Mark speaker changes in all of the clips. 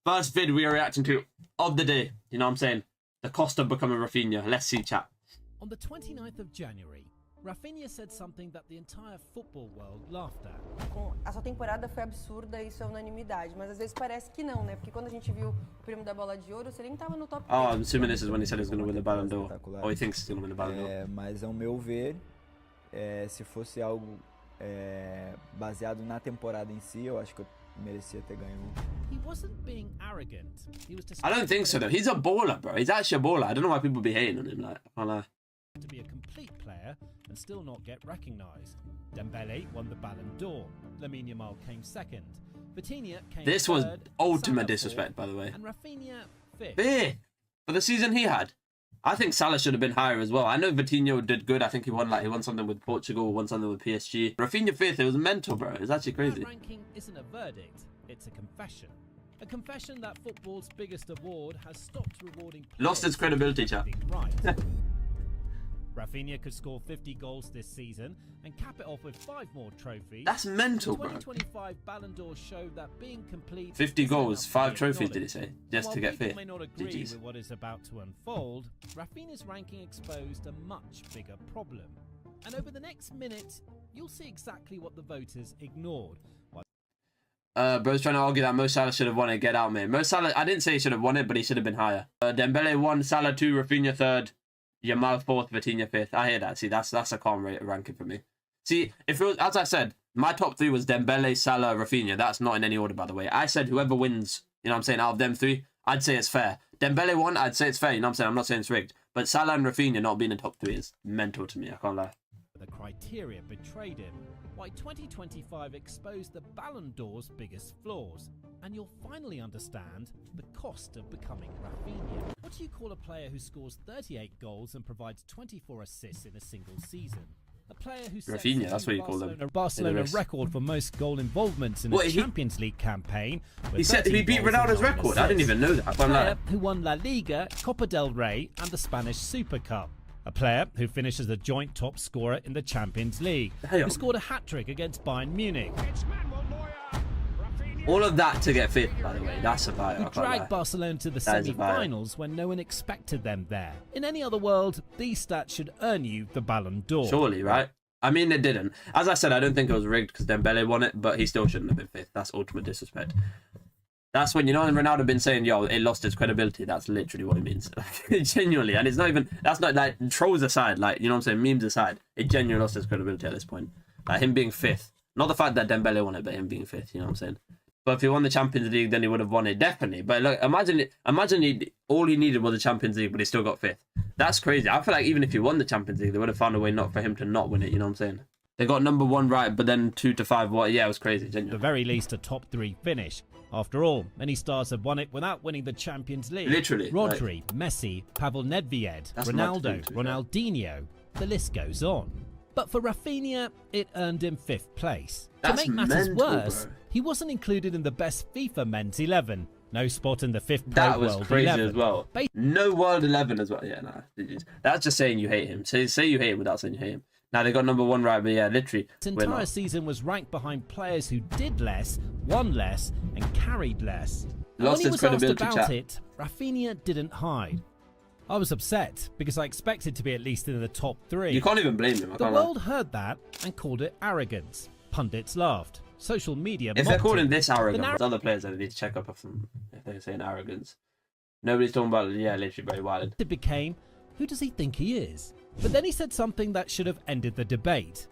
Speaker 1: First vid we are reacting to of the day. You know what I'm saying? The cost of becoming Raphinha. Let's see, chat.
Speaker 2: On the 29th of January, Raphinha said something that the entire football world laughed at.
Speaker 3: A sua temporada foi absurda, isso é unanimidade, mas às vezes parece que não, né? Porque quando a gente viu o prêmio da Bola de Ouro, você nem tava no top 10.
Speaker 1: Oh, I'm assuming this is when he said he's going to win the Ballon d'Or. Or he thinks he's going to win the Ballon d'Or.
Speaker 4: Mas ao meu ver, se fosse algo baseado na temporada em si, eu acho que eu merecia ter ganho.
Speaker 2: He wasn't being arrogant. He was just
Speaker 1: I don't think so though. He's a baller, bro. He's actually a baller. I don't know why people be hating on him. Like, I can't lie.
Speaker 2: To be a complete player and still not get recognised. Dembele won the Ballon d'Or. Lamine Yamal came second. Raphinha came
Speaker 1: This
Speaker 2: third,
Speaker 1: was ultimate
Speaker 2: Salah
Speaker 1: disrespect, by the way.
Speaker 2: and Raphinha fifth.
Speaker 1: Fifth for the season he had. I think Salah should have been higher as well. I know Vitinho did good. I think he won something with Portugal, won something with PSG. Raphinha fifth. It was mental, bro. It was actually crazy.
Speaker 2: That ranking isn't a verdict; it's a confession. A confession that football's biggest award has stopped rewarding players.
Speaker 1: Lost its credibility, chap.
Speaker 2: Right. Raphinha could score 50 goals this season and cap it off with 5 more trophies.
Speaker 1: That's mental,
Speaker 2: the
Speaker 1: bro.
Speaker 2: 2025 Ballon d'Or showed that being complete
Speaker 1: 50 goals, 5 trophies, did he say? Just to get
Speaker 2: fifth.
Speaker 1: fifth.
Speaker 2: May not agree
Speaker 1: GG's.
Speaker 2: with what is about to unfold, Raphinha's ranking exposed a much bigger problem. And over the next minute, you'll see exactly what the voters ignored.
Speaker 1: Bro's trying to argue that Mo Salah should have won it. Get out, mate. Mo Salah, I didn't say he should have won it, but he should have been higher. Dembele 1, Salah 2, Raphinha 3rd, Yamal 4th, Vitinha 5th. I hear that. See, that's a calm ranking for me. See, if it was, as I said, my top 3 was Dembele, Salah, Raphinha. That's not in any order, by the way. I said whoever wins, you know what I'm saying, out of them 3, I'd say it's fair. Dembele 1, I'd say it's fair, you know what I'm saying? I'm not saying it's rigged. But Salah and Raphinha not being in top 3 is mental to me. I can't lie.
Speaker 2: The criteria betrayed him. Why 2025 exposed the Ballon d'Or's biggest flaws. And you'll finally understand the cost of becoming Raphinha. What do you call a player who scores 38 goals and provides 24 assists in a single season? A player who sets
Speaker 1: Raphinha, that's what you call them.
Speaker 2: Barcelona record for most goal involvements in a Champions League campaign.
Speaker 1: He beat Ronaldo's record. I didn't even know that.
Speaker 2: A player who won La Liga, Copa del Rey and the Spanish Super Cup. A player who finishes the joint top scorer in the Champions League, who scored a hat-trick against Bayern Munich.
Speaker 1: All of that to get fifth, by the way. That's a vibe.
Speaker 2: Who dragged Barcelona to the semi-finals when no one expected them there. In any other world, these stats should earn you the Ballon d'Or.
Speaker 1: Surely, right? I mean, it didn't. As I said, I don't think it was rigged because Dembele won it, but he still shouldn't have been fifth. That's ultimate disrespect. That's when, you know, when Ronaldo been saying, yo, it lost its credibility. That's literally what it means. Genuinely. And it's not even, that's not like, trolls aside, like, you know what I'm saying, memes aside, it genuinely lost its credibility at this point. Like, him being fifth. Not the fact that Dembele won it, but him being fifth, you know what I'm saying? But if he won the Champions League, then he would have won it, definitely. But look, imagine all he needed was the Champions League, but he still got fifth. That's crazy. I feel like even if he won the Champions League, they would have found a way not for him to not win it, you know what I'm saying? They got number 1 right, but then 2 to 5, what? Yeah, it was crazy, genuinely.
Speaker 2: At the very least, a top 3 finish. After all, many stars have won it without winning the Champions League.
Speaker 1: Literally.
Speaker 2: Rodri, Messi, Pavel Nedved, Ronaldo, Ronaldinho. The list goes on. But for Raphinha, it earned him 5th place.
Speaker 1: That's
Speaker 2: to make matters
Speaker 1: mental,
Speaker 2: worse,
Speaker 1: bro.
Speaker 2: he wasn't included in the best FIFA men's 11. No spot in the 5th Pro
Speaker 1: That was
Speaker 2: World
Speaker 1: crazy
Speaker 2: 11.
Speaker 1: as well. No World 11 as well. Yeah, nah. That's just saying you hate him. Say you hate him without saying you hate him. Now they got number 1 right, but yeah, literally.
Speaker 2: His entire season was ranked behind players who did less, won less, and carried less.
Speaker 1: Lost
Speaker 2: when he
Speaker 1: his
Speaker 2: was asked
Speaker 1: credibility,
Speaker 2: about
Speaker 1: chat.
Speaker 2: it, Raphinha didn't hide. I was upset because I expected to be at least in the top 3.
Speaker 1: You can't even blame him.
Speaker 2: The world heard that and called it arrogance. Pundits laughed. Social media
Speaker 1: If they're
Speaker 2: mocked
Speaker 1: calling
Speaker 2: it.
Speaker 1: this arrogant, there's other players that need to check up on if they're saying arrogance. Nobody's talking about, yeah, literally very wild.
Speaker 2: It became, who does he think he is? But then he said something that should have ended the debate.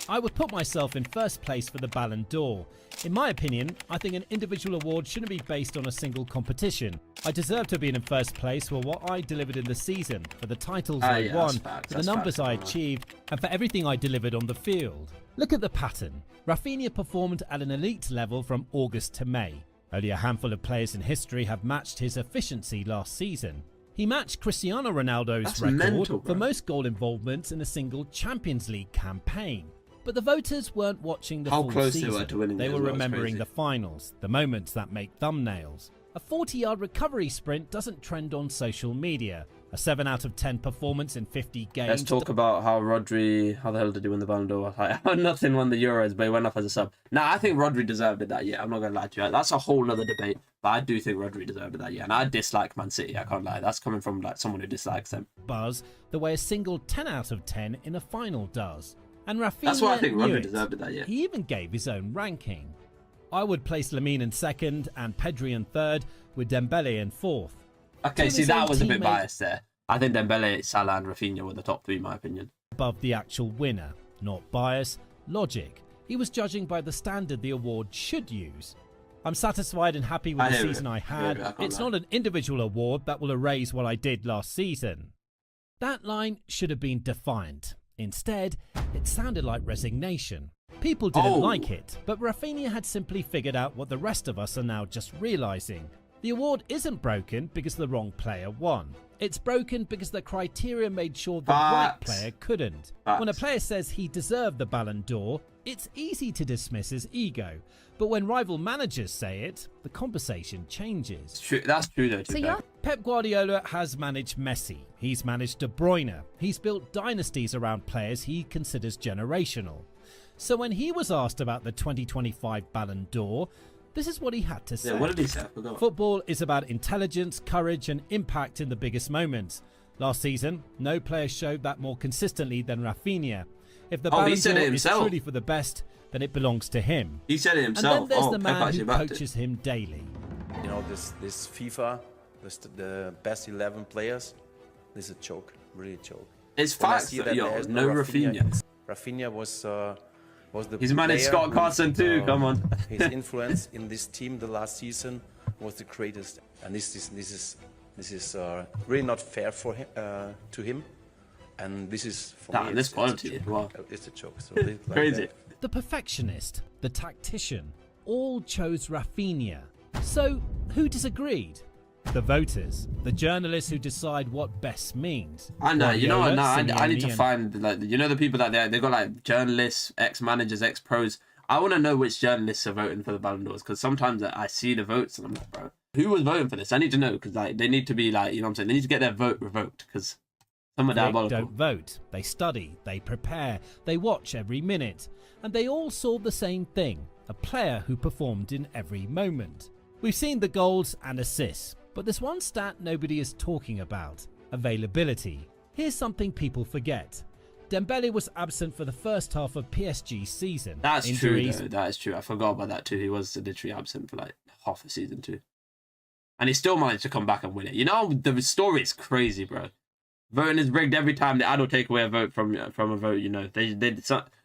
Speaker 2: I would put myself in 1st place for the Ballon d'Or. In my opinion, I think an individual award shouldn't be based on a single competition. I deserve to be in 1st place for what I delivered in the season, for the titles I won, for the numbers I achieved, and for everything I delivered on the field. Look at the pattern. Raphinha performed at an elite level from August to May. Only a handful of players in history have matched his efficiency last season. He matched Cristiano Ronaldo's record for most goal involvements in a single Champions League campaign. But the voters weren't watching the full season.
Speaker 1: They were to winning.
Speaker 2: They were remembering the finals, the moments that make thumbnails. A 40-yard recovery sprint doesn't trend on social media. A A 7 out of 10 performance in 50 games.
Speaker 1: Let's talk about how Rodri, how the hell did he win the Ballon d'Or? Like, nothing won the Euros, but he went off as a sub. Nah, I think Rodri deserved it that year. I'm not going to lie to you. That's a whole other debate, but I do think Rodri deserved it that year. And I dislike Man City, I can't lie. That's coming from like someone who dislikes them.
Speaker 2: Buzz the way a single 10 out of 10 in a final does. And Raphinha
Speaker 1: That's why I think
Speaker 2: knew
Speaker 1: Rodri
Speaker 2: it.
Speaker 1: deserved it that year.
Speaker 2: He even gave his own ranking. I would place Lamine in second and Pedri in third, with Dembele in fourth.
Speaker 1: Okay,
Speaker 2: To
Speaker 1: see,
Speaker 2: his
Speaker 1: that
Speaker 2: own
Speaker 1: was a bit
Speaker 2: teammate-
Speaker 1: biased there. I think Dembele, Salah and Raphinha were the top 3 in my opinion.
Speaker 2: Above the actual winner. Not bias, logic. He was judging by the standard the award should use. I'm satisfied and happy with
Speaker 1: I
Speaker 2: the
Speaker 1: hear
Speaker 2: season
Speaker 1: it.
Speaker 2: I
Speaker 1: I hear
Speaker 2: had.
Speaker 1: it, I can't
Speaker 2: It's
Speaker 1: lie.
Speaker 2: not an individual award that will erase what I did last season. That line should have been defiant. Instead, it sounded like resignation. People didn't like it, but Raphinha had simply figured out what the rest of us are now just realising. The award isn't broken because the wrong player won. It's broken because the criteria made sure the right
Speaker 1: Facts.
Speaker 2: player couldn't.
Speaker 1: Facts.
Speaker 2: When a player says he deserved the Ballon d'Or, it's easy to dismiss his ego. But when rival managers say it, the conversation changes.
Speaker 1: True, that's true though.
Speaker 3: So you're
Speaker 2: Pep Guardiola has managed Messi. He's managed De Bruyne. He's built dynasties around players he considers generational. So when he was asked about the 2025 Ballon d'Or, this is what he had to say.
Speaker 1: Yeah, what did he say? I forgot.
Speaker 2: Football is about intelligence, courage and impact in the biggest moments. Last season, no player showed that more consistently than Raphinha. If the
Speaker 1: Oh, he
Speaker 2: Ballon
Speaker 1: said it
Speaker 2: d'Or is
Speaker 1: himself.
Speaker 2: truly for the best, then it belongs to him.
Speaker 1: He said it himself.
Speaker 2: And then there's the
Speaker 1: Pep
Speaker 2: man
Speaker 1: actually
Speaker 2: who
Speaker 1: backed it.
Speaker 2: coaches him daily.
Speaker 5: You know, this FIFA, the best 11 players, this is a joke, really a joke.
Speaker 1: It's
Speaker 5: When I
Speaker 1: facts
Speaker 5: see
Speaker 1: though,
Speaker 5: that
Speaker 1: yo.
Speaker 5: there is
Speaker 1: No Raphinha.
Speaker 5: Rafinha was the
Speaker 1: He's managed
Speaker 5: player
Speaker 1: Scott Carson too, come on.
Speaker 5: His influence in this team the last season was the greatest, and this is really not fair for him to him, and this is for
Speaker 1: Damn,
Speaker 5: me.
Speaker 1: this
Speaker 5: It's
Speaker 1: quality
Speaker 5: a
Speaker 1: as
Speaker 5: joke.
Speaker 1: well.
Speaker 5: It's a joke. So like
Speaker 1: Crazy.
Speaker 5: that.
Speaker 2: The perfectionist, the tactician, all chose Raphinha. So, who disagreed? The voters, the journalists who decide what best means.
Speaker 1: I know, you know what? No, I need
Speaker 2: Simeone
Speaker 1: to
Speaker 2: and-
Speaker 1: find like you know the people that they got like journalists, ex-managers, ex-pros. I want to know which journalists are voting for the Ballon d'Ors because sometimes I see the votes and I'm like, bro, who was voting for this? I need to know because like they need to be like, you know what I'm saying? They need to get their vote revoked because some are
Speaker 2: They
Speaker 1: diabolical.
Speaker 2: don't vote. They study, they prepare, they watch every minute. And they all saw the same thing, a player who performed in every moment. We've seen the goals and assists, but there's one stat nobody is talking about, availability. Here's something people forget. Dembele was absent for the first half of PSG's season.
Speaker 1: That's
Speaker 2: Injuries,
Speaker 1: true though. That is true. I forgot about that too. He was literally absent for like half a season too. And he still managed to come back and win it. You know, the story is crazy, bro. Voting is rigged every time. The adult take away a vote from a vote. You know,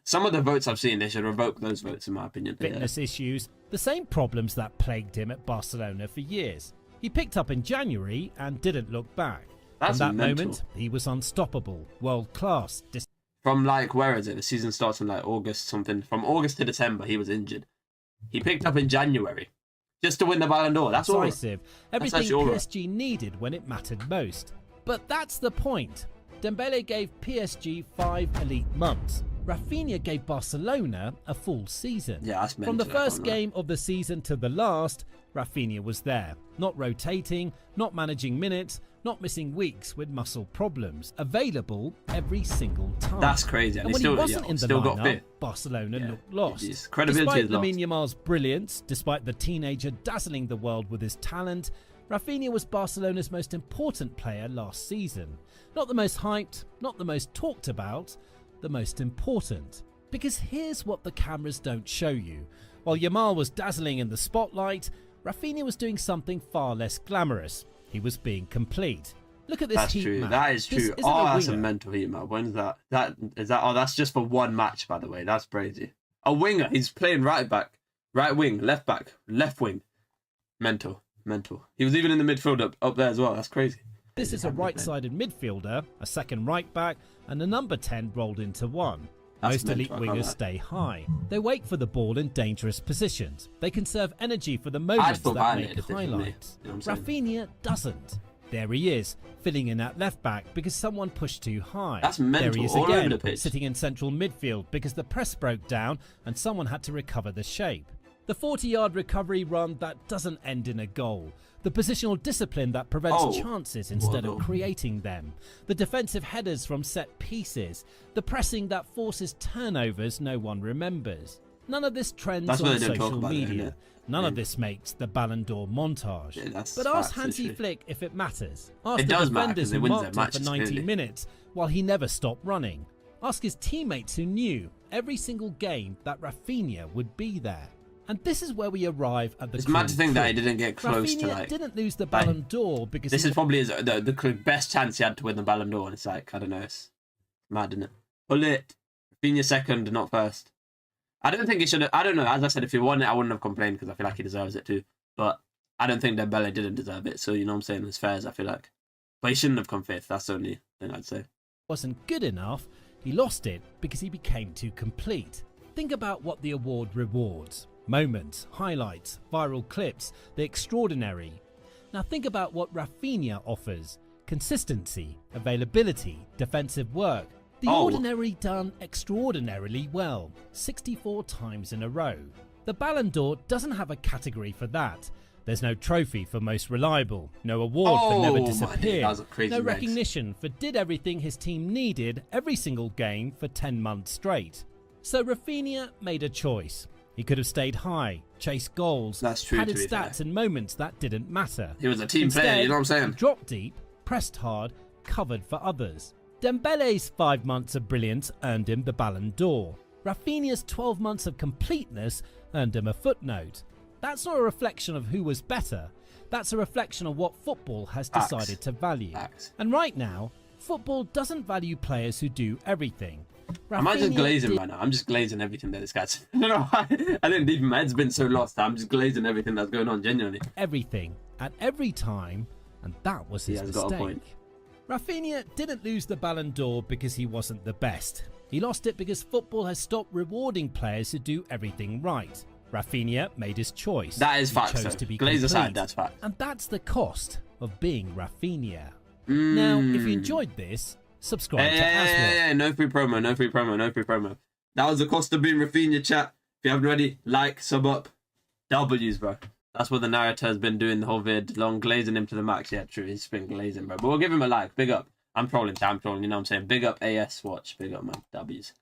Speaker 1: some of the votes I've seen, they should revoke those votes, in my opinion.
Speaker 2: fitness issues, the same problems that plagued him at Barcelona for years. He picked up in January and didn't look back.
Speaker 1: That's
Speaker 2: From that
Speaker 1: mental.
Speaker 2: moment, he was unstoppable, world class.
Speaker 1: From like, where is it? The season starts in like August something. From August to December, he was injured. He picked up in January just to win the Ballon d'Or. That's all.
Speaker 2: Decisive. Everything
Speaker 1: actually all right.
Speaker 2: PSG needed when it mattered most. But that's the point. Dembele gave PSG 5 elite months. Raphinha gave Barcelona a full season.
Speaker 1: Yeah, that's
Speaker 2: From the
Speaker 1: mental, I
Speaker 2: first
Speaker 1: can't lie.
Speaker 2: game of the season to the last, Raphinha was there. Not rotating, not managing minutes, not missing weeks with muscle problems. Available every single time.
Speaker 1: That's crazy.
Speaker 2: And
Speaker 1: And he
Speaker 2: when
Speaker 1: still,
Speaker 2: he wasn't in the
Speaker 1: still got
Speaker 2: lineup,
Speaker 1: fit.
Speaker 2: Barcelona
Speaker 1: Yeah,
Speaker 2: looked lost.
Speaker 1: GG's. Credibility
Speaker 2: Despite
Speaker 1: is lost.
Speaker 2: Lamine Yamal's brilliance, despite the teenager dazzling the world with his talent, Raphinha was Barcelona's most important player last season. Not the most hyped, not the most talked about, the most important. Because here's what the cameras don't show you. While Yamal was dazzling in the spotlight, Raphinha was doing something far less glamorous. He was being complete. Look at this
Speaker 1: That's
Speaker 2: heat
Speaker 1: true.
Speaker 2: map.
Speaker 1: That is
Speaker 2: This
Speaker 1: true.
Speaker 2: isn't
Speaker 1: Oh, that's a
Speaker 2: winger.
Speaker 1: mental heat map. When's that? Oh, that's just for one match, by the way. That's crazy. A winger. He's playing right back, right wing, left back, left wing. Mental. He was even in the midfield up there as well. That's crazy.
Speaker 2: This is a right-sided midfielder, a second right back, and a number 10 rolled into one.
Speaker 1: That's
Speaker 2: Most elite
Speaker 1: mental, I can't
Speaker 2: wingers
Speaker 1: lie.
Speaker 2: stay high. They wait for the ball in dangerous positions. They conserve energy for the
Speaker 1: I'd
Speaker 2: moments
Speaker 1: feel
Speaker 2: that
Speaker 1: violated
Speaker 2: make
Speaker 1: if they did me.
Speaker 2: highlights.
Speaker 1: You know what I'm
Speaker 2: Raphinha doesn't. There he is, filling in at left back because someone pushed too high.
Speaker 1: That's
Speaker 2: There
Speaker 1: mental,
Speaker 2: he is
Speaker 1: all over
Speaker 2: again,
Speaker 1: the pitch.
Speaker 2: sitting in central midfield because the press broke down and someone had to recover the shape. The 40-yard recovery run that doesn't end in a goal. The positional discipline that prevents chances instead of creating them. The defensive headers from set pieces. The pressing that forces turnovers no one remembers. None of this trends on social media. None of this makes the Ballon d'Or montage. But ask Hansi Flick if it matters. Ask the defenders who marked him for 90 minutes while he never stopped running. Ask his teammates who knew every single game that Raphinha would be there. And this is where we arrive at the
Speaker 1: It's mad to think that he didn't get close to
Speaker 2: Raphinha didn't lose the Ballon d'Or because
Speaker 1: this is probably the best chance he had to win the Ballon d'Or, and it's like, I don't know, it's mad, isn't it? Pull it. Raphinha second, not first. I don't think he should have. I don't know. As I said, if he won it, I wouldn't have complained because I feel like he deserves it too. But I don't think Dembele didn't deserve it. So, you know what I'm saying? As fair as I feel like. But he shouldn't have come fifth. That's the only thing I'd say.
Speaker 2: Wasn't good enough. He lost it because he became too complete. Think about what the award rewards. Moments, highlights, viral clips, the extraordinary. Now think about what Raphinha offers. Consistency, availability, defensive work. The ordinary done extraordinarily well, 64 times in a row. The Ballon d'Or doesn't have a category for that. There's no trophy for most reliable, no award for never disappear, no recognition for did everything his team needed every single game for 10 months straight. So Raphinha made a choice. He could have stayed high, chased goals, added stats and moments that didn't matter.
Speaker 1: He was a team player, you know what I'm saying?
Speaker 2: He dropped deep, pressed hard, covered for others. Dembele's 5 months of brilliance earned him the Ballon d'Or. Raphinha's 12 months of completeness earned him a footnote. That's not a reflection of who was better. That's a reflection of what football has decided to value. And right now, football doesn't value players who do everything.
Speaker 1: Am I just glazing right now? I'm just glazing everything that this guy's. I don't know why. I didn't even. My head's been so lost. I'm just glazing everything that's going on. Genuinely.
Speaker 2: Everything at every time, and that was his mistake. Got a point. Raphinha didn't lose the Ballon d'Or because he wasn't the best. He lost it because football has stopped rewarding players who do everything right. Raphinha made his choice.
Speaker 1: That is fact. Glaze aside, that's fact.
Speaker 2: And that's the cost of being Raphinha. Now, if you enjoyed this, subscribe to Aswell.
Speaker 1: No free promo, no free promo, no free promo. That was the cost of being Raphinha, chat. If you haven't already, like, sub up. W's, bro. That's what the narrator has been doing the whole vid. Long glazing him to the max. Yeah, true. He's been glazing, bro. But we'll give him a like. Big up. I'm trolling, you know what I'm saying? Big up AS Watch. Big up, man. W's.